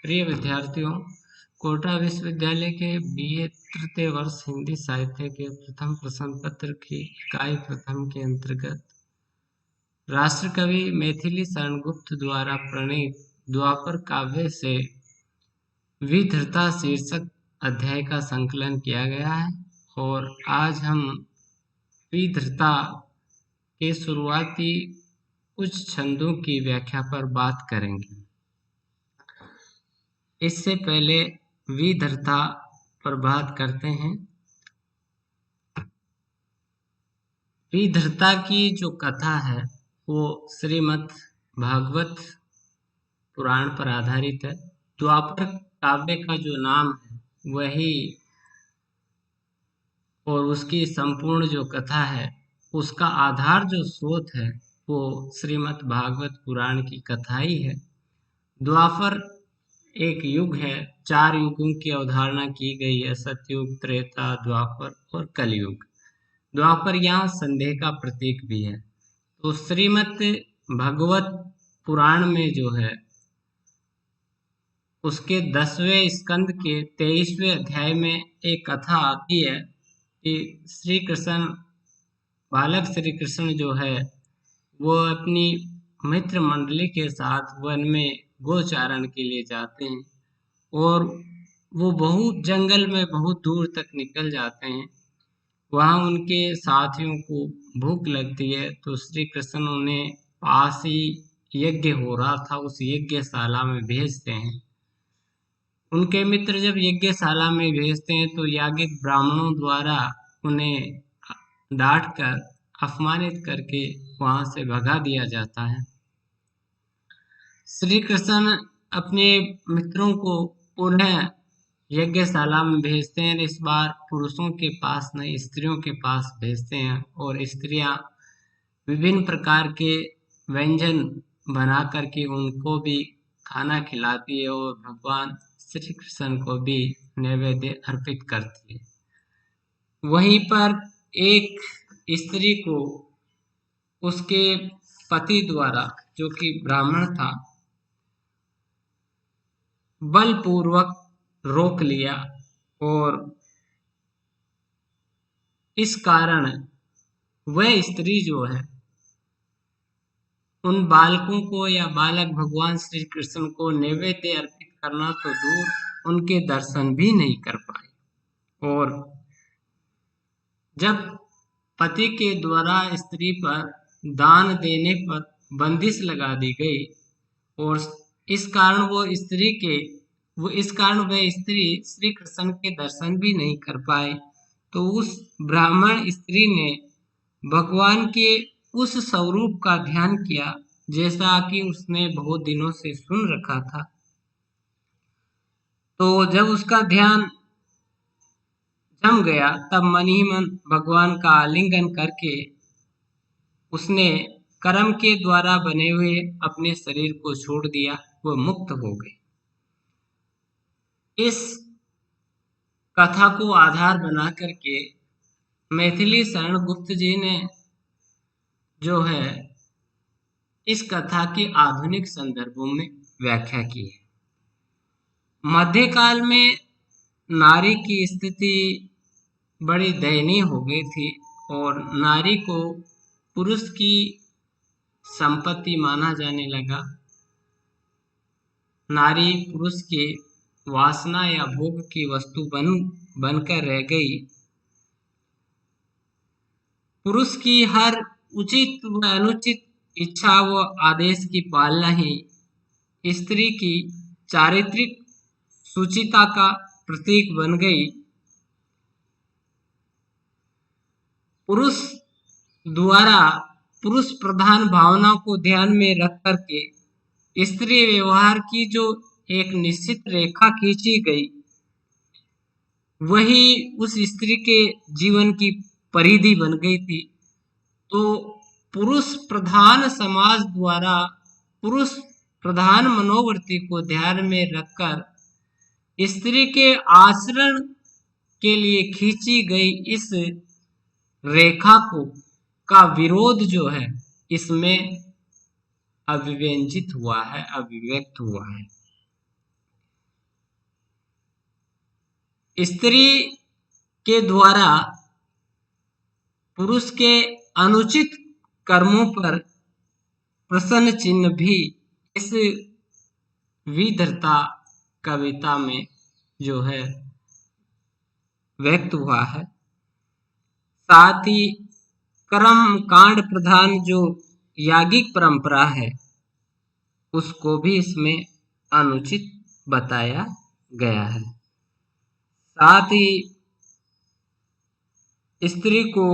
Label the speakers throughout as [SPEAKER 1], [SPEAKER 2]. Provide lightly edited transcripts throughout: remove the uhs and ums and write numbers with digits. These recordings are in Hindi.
[SPEAKER 1] प्रिय विद्यार्थियों, कोटा विश्वविद्यालय के बीए तृतीय वर्ष हिंदी साहित्य के प्रथम प्रश्न पत्र की इकाई प्रथम के अंतर्गत राष्ट्रकवि मैथिली शरण गुप्त द्वारा प्रणीत द्वापर काव्य से विधृता शीर्षक अध्याय का संकलन किया गया है और आज हम विधृता के शुरुआती कुछ छंदों की व्याख्या पर बात करेंगे। इससे पहले विधृता पर बात करते हैं। विधृता की जो कथा है वो श्रीमद् भागवत पुराण पर आधारित है। द्वापर काव्य का जो नाम है वही और उसकी संपूर्ण जो कथा है उसका आधार जो स्रोत है वो श्रीमद् भागवत पुराण की कथा ही है। द्वापर एक युग है, 4 युगों की अवधारणा की गई है, सतयुग, त्रेता, द्वापर और कलयुग। द्वापर यहाँ संदेह का प्रतीक भी है। तो श्रीमद् भगवत पुराण में जो है उसके 10वें स्कंद के 23वें अध्याय में एक कथा आती है कि श्री कृष्ण, बालक श्री कृष्ण जो है वो अपनी मित्र मंडली के साथ वन में गोचारण के लिए जाते हैं और वो बहुत जंगल में बहुत दूर तक निकल जाते हैं। वहाँ उनके साथियों को भूख लगती है तो श्री कृष्ण उन्हें पास ही यज्ञ हो रहा था उस यज्ञशाला में भेजते हैं। उनके मित्र जब यज्ञशाला में भेजते हैं तो याज्ञिक ब्राह्मणों द्वारा उन्हें डांट कर अपमानित करके वहां से भगा दिया जाता है। श्री कृष्ण अपने मित्रों को पुनः यज्ञशाला में भेजते हैं। इस बार पुरुषों के पास नहीं, स्त्रियों के पास भेजते हैं और स्त्रियां विभिन्न प्रकार के व्यंजन बना करके उनको भी खाना खिलाती है और भगवान श्री कृष्ण को भी नैवेद्य अर्पित करती है। वहीं पर एक स्त्री को उसके पति द्वारा, जो कि ब्राह्मण था, बलपूर्वक रोक लिया और इस कारण वह स्त्री जो है उन बालकों को या बालक भगवान श्री कृष्ण को नैवेद्य अर्पित करना तो दूर, उनके दर्शन भी नहीं कर पाए। और जब पति के द्वारा स्त्री पर दान देने पर बंदिश लगा दी गई और इस कारण वह स्त्री श्री कृष्ण के दर्शन भी नहीं कर पाए, तो उस ब्राह्मण स्त्री ने भगवान के उस स्वरूप का ध्यान किया जैसा कि उसने बहुत दिनों से सुन रखा था। तो जब उसका ध्यान जम गया तब मन ही मन भगवान का आलिंगन करके उसने कर्म के द्वारा बने हुए अपने शरीर को छोड़ दिया, वह मुक्त हो गई। इस कथा को आधार बना करके मैथिली शरण गुप्त जी ने जो है इस कथा के आधुनिक संदर्भों में व्याख्या की है। मध्यकाल में नारी की स्थिति बड़ी दयनीय हो गई थी और नारी को पुरुष की संपत्ति माना जाने लगा। नारी पुरुष की वासना या भोग की वस्तु बनकर रह गई। पुरुष की हर उचित व अनुचित इच्छा व आदेश की पालना ही स्त्री की चारित्रिक सुचिता का प्रतीक बन गई। पुरुष द्वारा पुरुष प्रधान भावना को ध्यान में रख करके स्त्री व्यवहार की जो एक निश्चित रेखा खींची गई वही उस स्त्री के जीवन की परिधि बन गई थी। तो पुरुष प्रधान समाज द्वारा पुरुष प्रधान मनोवृत्ति को ध्यान में रखकर स्त्री के आचरण के लिए खींची गई इस रेखा को का विरोध जो है इसमें अभिव्यंजित हुआ है, अभिव्यक्त हुआ है। स्त्री के द्वारा पुरुष के अनुचित कर्मों पर प्रश्न चिन्ह भी इस विधर्ता कविता में जो है व्यक्त हुआ है। साथ ही कर्म कांड प्रधान जो याज्ञिक परंपरा है उसको भी इसमें अनुचित बताया गया है। साथ ही स्त्री को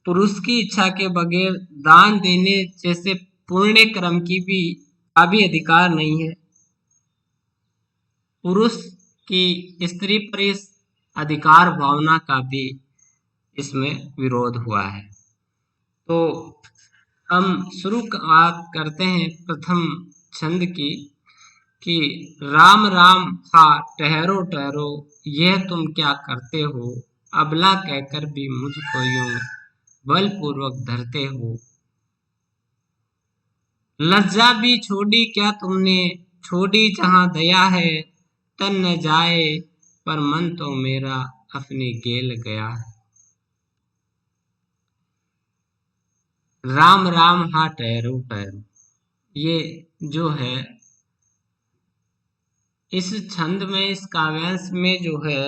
[SPEAKER 1] पुरुष की इच्छा के बगैर दान देने जैसे पुण्य कर्म की भी अधिकार नहीं है। पुरुष की स्त्री पर इस अधिकार भावना का भी इसमें विरोध हुआ है। तो हम शुरू करते हैं प्रथम छंद की कि राम राम हा ठहरो ठहरो यह तुम क्या करते हो, अबला कहकर भी मुझको यूं बलपूर्वक धरते हो। लज्जा भी छोड़ी क्या तुमने, छोड़ी जहां दया है, तन न जाए पर मन तो मेरा अपनी गेल गया है। राम राम हा ठहरो ठहरो, ये जो है इस छंद में, इस काव्यांश में जो है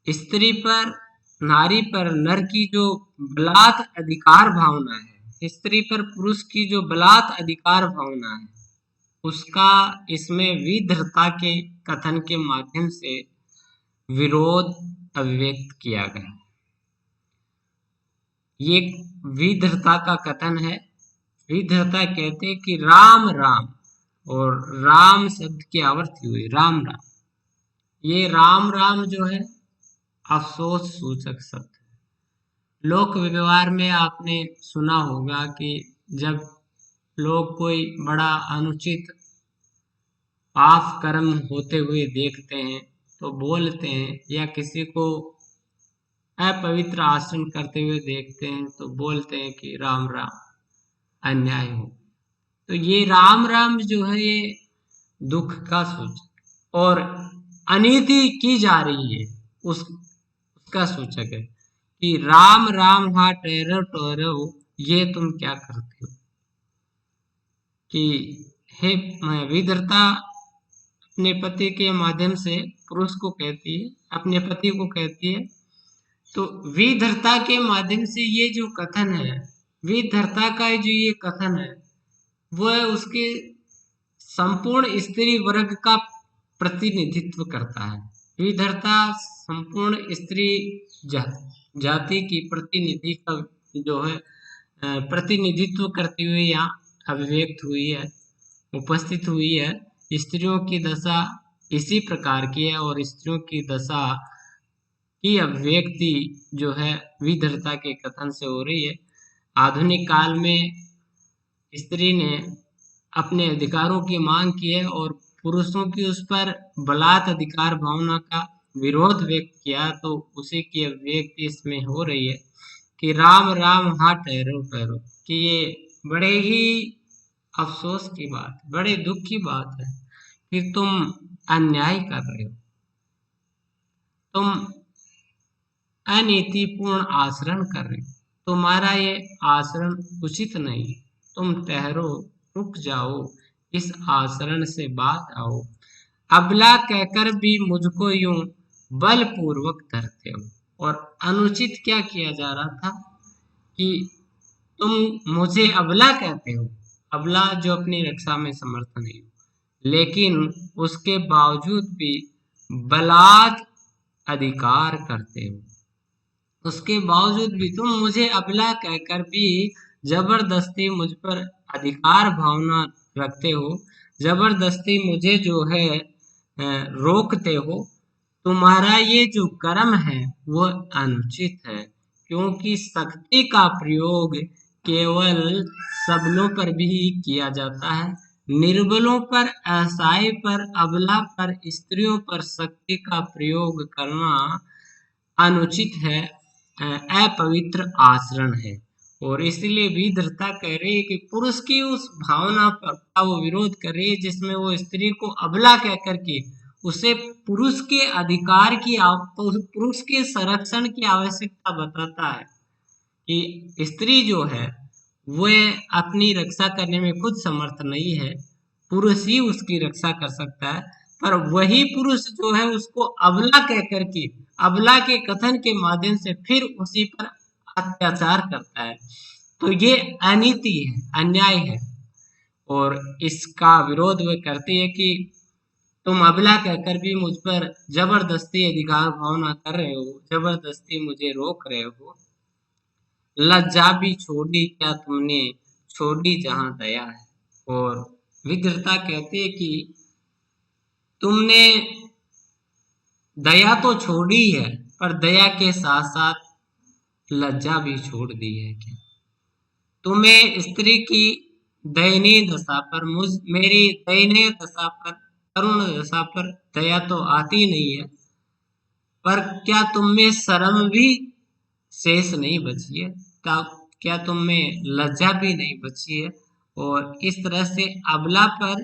[SPEAKER 1] स्त्री पर नारी पर नर की जो बलात् अधिकार भावना है, स्त्री पर पुरुष की जो बलात् अधिकार भावना है, उसका इसमें विधर्ता के कथन के माध्यम से विरोध अभिव्यक्त किया गया। ये विधर्ता का कथन है। विधर्ता कहते हैं कि राम राम, और राम शब्द की आवृत्ति हुई राम राम। ये राम राम जो है अफसोस सूचक शब्द है। लोक व्यवहार में आपने सुना होगा कि जब लोग कोई बड़ा अनुचित पाप कर्म होते हुए देखते हैं तो बोलते हैं, या किसी को अपवित्र आचरण करते हुए देखते हैं तो बोलते हैं कि राम राम, अन्याय हो। तो ये राम राम जो है ये दुख का सूचक, और अनीति की जा रही है उसका सूचक है कि राम राम हा ठहरो ठहरो ये तुम क्या करते हो। कि हे विधर्ता अपने पति के माध्यम से पुरुष को कहती है, अपने पति को कहती है। तो विधर्ता के माध्यम से ये जो कथन है, विधर्ता का जो ये कथन है, वह उसके संपूर्ण स्त्री वर्ग का प्रतिनिधित्व करता है। विधर्ता संपूर्ण स्त्री जाति की प्रतिनिधि का जो है प्रतिनिधित्व करती हुई यहाँ अभिव्यक्त हुई है, उपस्थित हुई है। स्त्रियों की दशा इसी प्रकार की है, और स्त्रियों की दशा की अभिव्यक्ति जो है विधर्ता के कथन से हो रही है। आधुनिक काल में स्त्री ने अपने अधिकारों की मांग की है और पुरुषों की उस पर बलात् अधिकार भावना का विरोध व्यक्त किया, तो उसी की अभिव्यक्ति इसमें हो रही है कि राम राम हा ठहरो ठहरो। कि ये बड़े ही अफसोस की बात, बड़े दुख की बात है कि तुम अन्याय कर रहे हो, तुम अनीतिपूर्ण आचरण कर रहे हो, तुम्हारा ये आचरण उचित नहीं, तुम ठहरो, रुक जाओ, इस आचरण से बात आओ। अबला कहकर भी मुझको यूं बलपूर्वक धरते हो। और अनुचित क्या किया जा रहा था कि तुम मुझे अबला कहते हो, अबला जो अपनी रक्षा में समर्थ नहीं हो, लेकिन उसके बावजूद भी बलात् अधिकार करते हो। उसके बावजूद भी तुम मुझे अबला कहकर भी जबरदस्ती मुझ पर अधिकार भावना रखते हो, जबरदस्ती मुझे जो है रोकते हो। तुम्हारा ये जो कर्म है वो अनुचित है, क्योंकि शक्ति का प्रयोग केवल सबलों पर भी किया जाता है। निर्बलों पर, असहाय पर, अबला पर, स्त्रियों पर शक्ति का प्रयोग करना अनुचित है, अपवित्र आचरण है। और इसलिए विधर्ता कह रही है कि पुरुष की उस भावना पर का वो विरोध कर रही है जिसमें वो स्त्री को अबला कह करके उसे पुरुष के अधिकार की पुरुष के संरक्षण की आवश्यकता बताता है कि स्त्री जो है वह अपनी रक्षा करने में खुद समर्थ नहीं है, पुरुष ही उसकी रक्षा कर सकता है। पर वही पुरुष जो है उसको अबला कह करके, अबला के कथन के माध्यम से फिर उसी पर अत्याचार करता है। तो ये अनीति है, अन्याय है, और इसका विरोध वे करती है कि तुम अबला कहकर भी मुझ पर जबरदस्ती अधिकार भावना कर रहे हो, जबरदस्ती मुझे रोक रहे हो। लज्जा भी छोड़ी क्या तुमने, छोड़ी जहां दया है। और विद्रता कहती है कि तुमने दया तो छोड़ी है, पर दया के साथ साथ लज्जा भी छोड़ दी है क्या। तुम्हें स्त्री की दयनीय दशा पर, मेरी दयनीय दशा पर, करुण दशा पर दया तो आती नहीं है, पर क्या तुम में शर्म भी शेष नहीं बची है, क्या तुम में लज्जा भी नहीं बची है। और इस तरह से अबला पर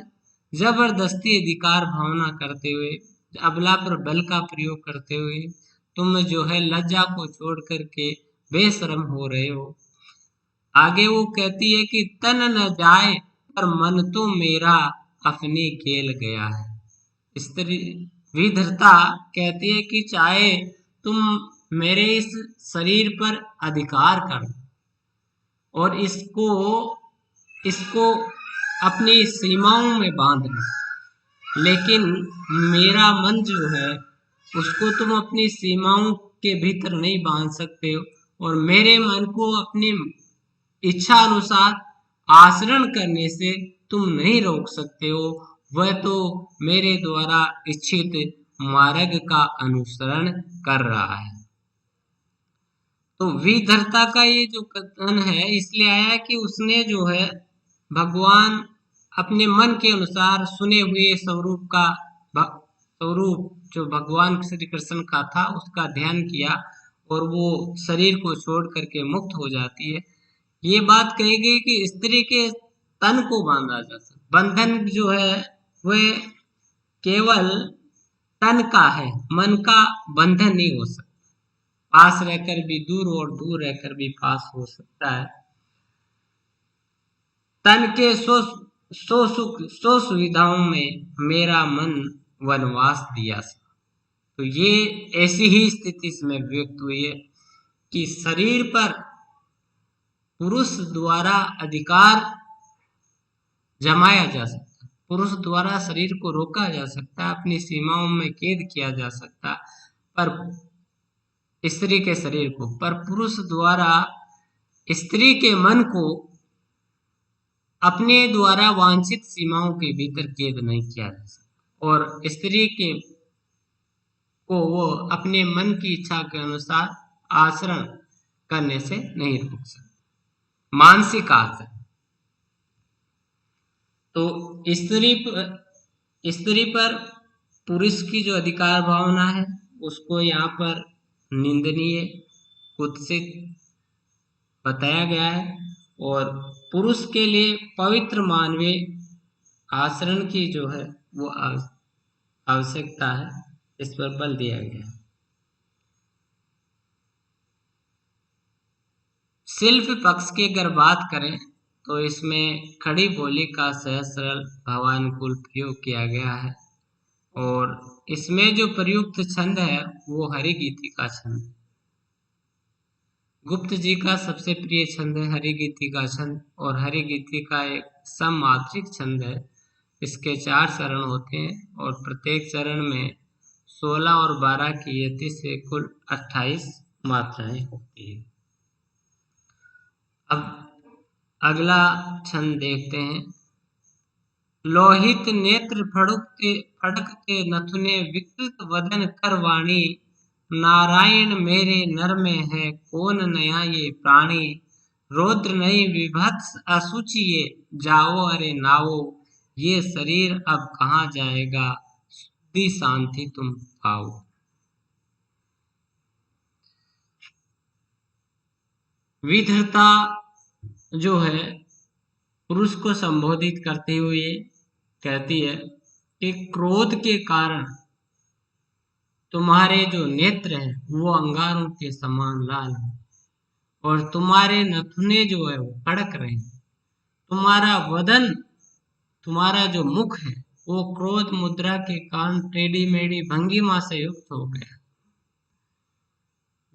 [SPEAKER 1] जबरदस्ती अधिकार भावना करते हुए, अबला पर बल का प्रयोग करते हुए तुम जो है लज्जा को छोड़ करके बेशर्म हो रहे हो। आगे वो कहती है कि तन न जाए पर मन तो मेरा अपनी खेल गया है। स्त्री विधरता कहती है कि चाहे तुम मेरे इस शरीर पर अधिकार कर और इसको इसको अपनी सीमाओं में बांध लो, लेकिन मेरा मन जो है उसको तुम अपनी सीमाओं के भीतर नहीं बांध सकते हो, और मेरे मन को अपनी इच्छा अनुसार आचरण करने से तुम नहीं रोक सकते हो। वह तो मेरे द्वारा इच्छित मार्ग का अनुसरण कर रहा है। तो विधर्ता का ये जो कथन है इसलिए आया कि उसने जो है भगवान अपने मन के अनुसार सुने हुए स्वरूप का स्वरूप जो भगवान श्री कृष्ण का था उसका ध्यान किया, और वो शरीर को छोड़ करके मुक्त हो जाती है। ये बात कही गई कि स्त्री के तन को बांधा जा सकता, बंधन जो है वह केवल तन का है, मन का बंधन नहीं हो सकता। पास रहकर भी दूर और दूर रहकर भी पास हो सकता है। तन के सो सुख सो सुविधाओं में मेरा मन वनवास दिया। तो ये ऐसी ही स्थिति इसमें व्यक्त हुई है कि शरीर पर पुरुष द्वारा अधिकार जमाया जा सकता, पुरुष द्वारा शरीर को रोका जा सकता, अपनी सीमाओं में कैद किया जा सकता, पर स्त्री के शरीर को, पर पुरुष द्वारा स्त्री के मन को अपने द्वारा वांछित सीमाओं के भीतर कैद नहीं किया जा सकता, और स्त्री के को वो अपने मन की इच्छा के अनुसार आचरण करने से नहीं रोक सकता। मानसिक आचरण तो स्त्री पर पुरुष की जो अधिकार भावना है उसको यहाँ पर निंदनीय, कुत्सित बताया गया है, और पुरुष के लिए पवित्र मानवीय आचरण की जो है वो आवश्यकता है, इस पर बल दिया गया है। शिल्प पक्ष की अगर बात करें तो इसमें खड़ी बोली का सहज सरल भावानुकूल प्रयोग किया गया है, और इसमें जो प्रयुक्त छंद है वो हरिगीति का छंद, गुप्त जी का सबसे प्रिय छंद है हरिगीति का छंद, और हरिगीति का एक सममात्रिक छंद है। इसके 4 चरण होते हैं और प्रत्येक चरण में 16 और 12 की यति से कुल 28 मात्राएं होती है। अब अगला छंद देखते हैं। लोहित नेत्र फड़कते फड़कते नथुने विकृत वदन कर वाणी, नारायण मेरे नर में है कौन नया ये प्राणी, रौद्र नहीं विभत्स असुचि ये जाओ अरे नाओ, ये शरीर अब कहाँ जाएगा शुद्धि शांति तुम पाओ। विधता जो है पुरुष को संबोधित करते हुए कहती है कि क्रोध के कारण तुम्हारे जो नेत्र हैं वो अंगारों के समान लाल हैं, और तुम्हारे नथुने जो है वो कड़क रहे हैं। तुम्हारा वदन, तुम्हारा जो मुख है वो क्रोध मुद्रा के कारण टेढ़ी मेढ़ी भंगिमा से युक्त हो गया,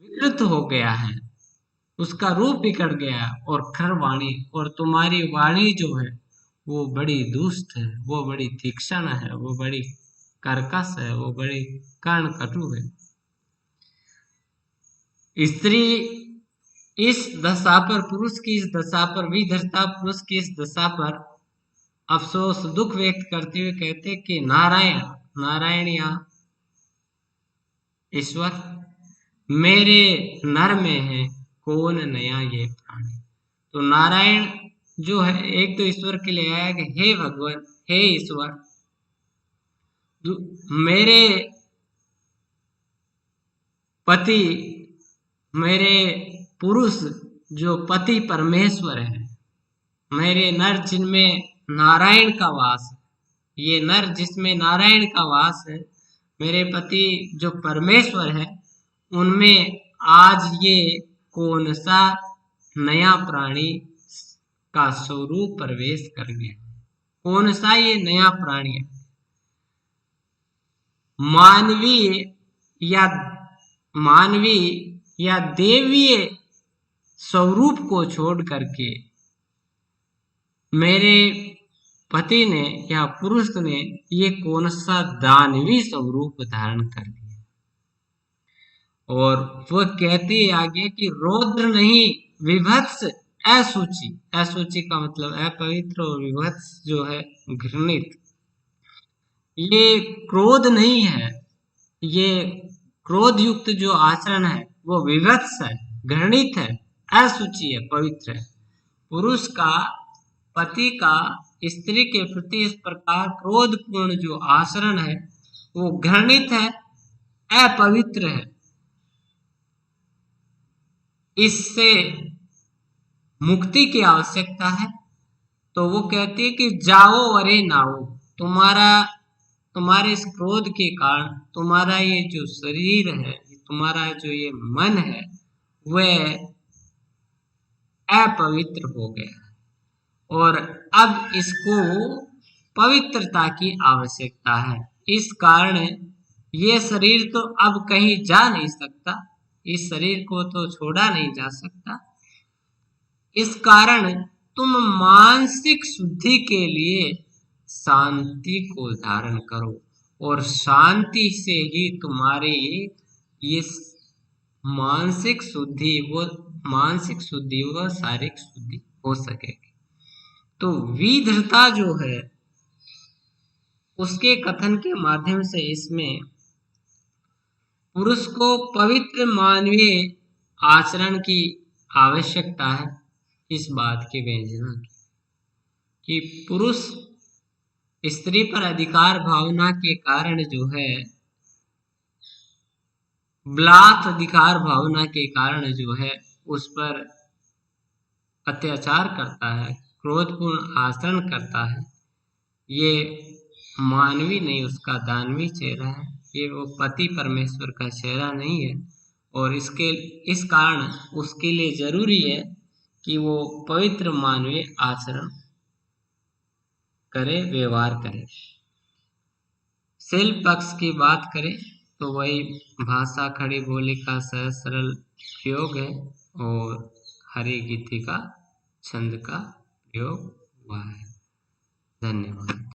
[SPEAKER 1] विकृत हो गया है, उसका रूप बिगड़ गया। और खर वाणी, और तुम्हारी वाणी जो है वो बड़ी दुष्ट है, वो बड़ी तीक्ष्ण है, वो बड़ी कर्कश है, वो बड़ी कर्ण कटु है। स्त्री इस दशा पर, पुरुष की इस दशा पर, विधर्ता पुरुष की इस दशा पर अफसोस दुख व्यक्त करते हुए कहते कि नारायण, नारायण या ईश्वर, मेरे नर में है कौन नया ये प्राणी। तो नारायण जो है एक तो ईश्वर के लिए आया कि हे भगवान, हे ईश्वर, मेरे पति, मेरे पुरुष जो पति परमेश्वर है, मेरे नर जिनमें नारायण का वास है, ये नर जिसमें नारायण का वास है, मेरे पति जो परमेश्वर है, उनमें आज ये कौन सा नया प्राणी का स्वरूप प्रवेश कर गया। कौन सा ये नया प्राणी है? मानवीय या मानवीय या देवीय स्वरूप को छोड़ करके मेरे पति ने या पुरुष ने ये कौन सा दानवी स्वरूप धारण कर लिया। और वो कहती है आगे कि रौद्र नहीं, विभत्स, असुचि। असुचि का मतलब अपवित्र, और विभत्स जो है घृणित। ये क्रोध नहीं है, ये क्रोध युक्त जो आचरण है वो विभत्स है, घृणित है, असुचि है, पवित्र है। पुरुष का, पति का स्त्री के प्रति इस प्रकार क्रोधपूर्ण जो आचरण है वो घृणित है, अपवित्र है। इससे मुक्ति की आवश्यकता है। तो वो कहती है कि जाओ अरे नाओ, तुम्हारा, तुम्हारे इस क्रोध के कारण तुम्हारा ये जो शरीर है, तुम्हारा जो ये मन है, वह अपवित्र हो गया, और अब इसको पवित्रता की आवश्यकता है। इस कारण ये शरीर तो अब कहीं जा नहीं सकता, इस शरीर को तो छोड़ा नहीं जा सकता। इस कारण तुम मानसिक शुद्धि के लिए शांति को धारण करो, और शांति से ही तुम्हारी ये मानसिक शुद्धि, वो मानसिक शुद्धि व शारीरिक शुद्धि हो सकेगी। तो विधृता जो है उसके कथन के माध्यम से इसमें पुरुष को पवित्र मानवीय आचरण की आवश्यकता है, इस बात की व्यंजना की कि पुरुष स्त्री पर अधिकार भावना के कारण जो है, ब्लात अधिकार भावना के कारण जो है उस पर अत्याचार करता है, क्रोधपूर्ण आचरण करता है। ये मानवी नहीं, उसका दानवी चेहरा है, ये वो पति परमेश्वर का चेहरा नहीं है। और इस कारण उसके लिए जरूरी है कि वो पवित्र मानवीय आचरण करे, व्यवहार करे। शिल्प पक्ष की बात करें तो वही भाषा खड़ी बोली का सहज सरल प्रयोग है, और हरि गीति का छंद का प्रयोग हुआ है। धन्यवाद।